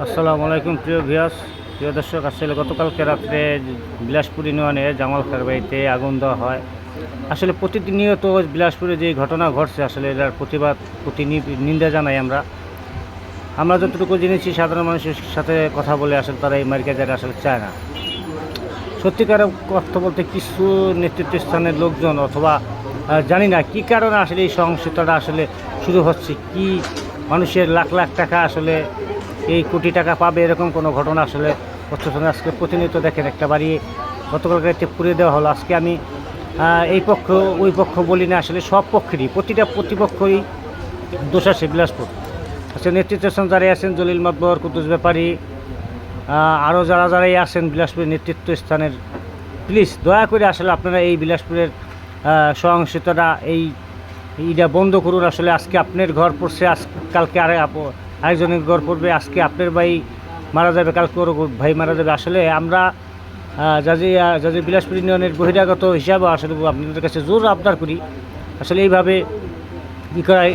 আসসালামু আলাইকুম প্রিয় দর্শক। আসলে গতকালকে রাত্রে বিলাসপুর ইউনিয়নে জামাল খার বাড়িতে আগুন দেওয়া হয়। আসলে প্রতিনিয়ত বিলাসপুরে যে ঘটনা ঘটছে, আসলে এটার প্রতিবাদ নিন্দা জানাই আমরা যতটুকু জেনেছি, সাধারণ মানুষের সাথে কথা বলে আসলে তারা এই মার্কেটে আসলে চায় না। সত্যিকার কথা বলতে কিছু নেতৃত্বস্থানের লোকজন অথবা জানি না কী কারণে আসলে এই সহিংসতাটা আসলে শুরু হচ্ছে। কি মানুষের লাখ লাখ টাকা আসলে এই কোটি টাকা পাবে এরকম কোনো ঘটনা আসলে হচ্ছে না। আজকে প্রতিনিয়ত দেখেন একটা বাড়ি গতকালকে রাতে পুড়ে দেওয়া হলো। আজকে আমি এই পক্ষ ওই পক্ষ বলি না, আসলে সব পক্ষেরই প্রতিটা প্রতিপক্ষই দোষ আছে বিলাসপুর। আচ্ছা, নেতৃত্বস্থান যারা আছেন জলিল মাতবর, কুদ্দুস ব্যাপারী, আরও যারাই আছেন বিলাসপুরের নেতৃত্ব স্থানের, প্লিজ দয়া করে আসলে আপনারা এই বিলাসপুরের সহিংসতাটা এইটা বন্ধ করুন। আসলে আজকে আপনার ঘর পড়ছে, কালকে আরেকজনের ঘর পড়বে। আজকে আপনার ভাই মারা যাবে, কালকে ওর ভাই মারা যাবে। আসলে আমরা যাদের বিলাসপুর ইউনিয়নের বহিরাগত হিসাবে আসলে আপনাদের কাছে জোর আবদার করি, আসলে এইভাবে কী করায়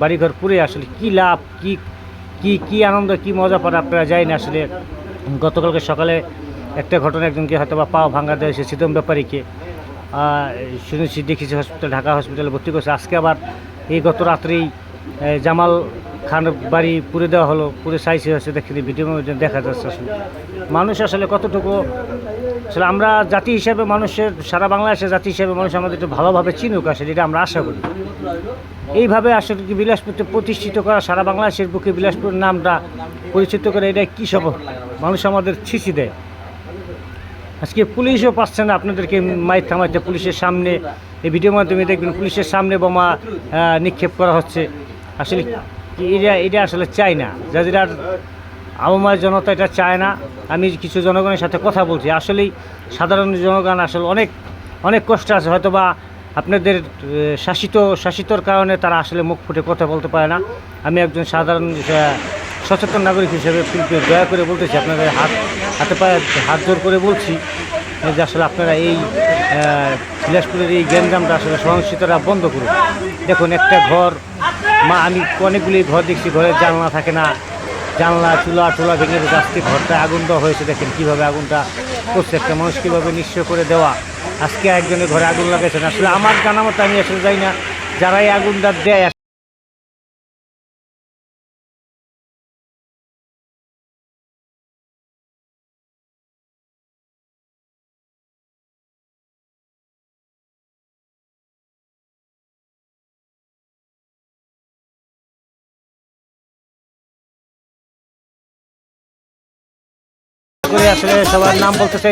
বাড়িঘর পুড়ে আসলে কী লাভ, কি আনন্দ, কি মজা পান আপনারা যায় না। আসলে গতকালকে সকালে একটা ঘটনা, একজনকে হয়তো বা পাও ভাঙা দেওয়া হয়েছে, সিতম ব্যাপারীকে শুনেছি, দেখেছি ঢাকা হসপিটালে ভর্তি করছে। আজকে আবার এই গত রাত্রেই জামাল খান বাড়ি পুড়ে দেওয়া হলো, পুরে সাইজ হয়েছে, দেখি ভিডিও দেখা যাচ্ছে। আসলে মানুষ আসলে কতটুকু, আসলে আমরা জাতি হিসাবে মানুষের, সারা বাংলাদেশের জাতি হিসাবে মানুষ আমাদের একটু ভালোভাবে চিনুক, আসলে এটা আমরা আশা করি। এইভাবে আসলে কি বিলাসপুরকে প্রতিষ্ঠিত করা, সারা বাংলাদেশের বুকে বিলাসপুরের নামটা পরিচিত করে, এটা কী সব মানুষ আমাদের ছিচি দেয়। আজকে পুলিশও পাচ্ছে না আপনাদেরকে মাইক থামাইতে। পুলিশের সামনে এই ভিডিওর মাধ্যমে দেখবেন পুলিশের সামনে বোমা নিক্ষেপ করা হচ্ছে। আসলে এটা আসলে চাই না, যাদের আওয়ামী জনতা এটা চায় না। আমি কিছু জনগণের সাথে কথা বলছি, আসলেই সাধারণ জনগণ আসলে অনেক কষ্ট আছে। হয়তো বা আপনাদের শাসিতর কারণে তারা আসলে মুখ ফুটে কথা বলতে পারে না। আমি একজন সাধারণ সচেতন নাগরিক হিসেবে দয়া করে বলতেছি, আপনাদের হাতে পায়ে হাত জোর করে বলছি যে আসলে আপনারা এই বিলাসপুরের এই গ্যাঞ্জামটা আসলে সহিংসতাটা বন্ধ করুন। দেখুন একটা ঘর, আমি অনেকগুলি ঘর দেখছি, ঘরের জানলা থাকে না, জানলা চুলা ভেঙে দিতে, আজকে ঘরটা আগুন দেওয়া হয়েছে। দেখেন কীভাবে আগুনটা করছে, একটা মানুষ কীভাবে নিঃস্ব করে দেওয়া। আজকে একজনের ঘরে আগুন লাগাইছেন। আসলে আমার জানা মতো, আমি আসলে যাই না, যারাই আগুনটা দেয় করে, আসলে সবার নাম বলতে চাই না।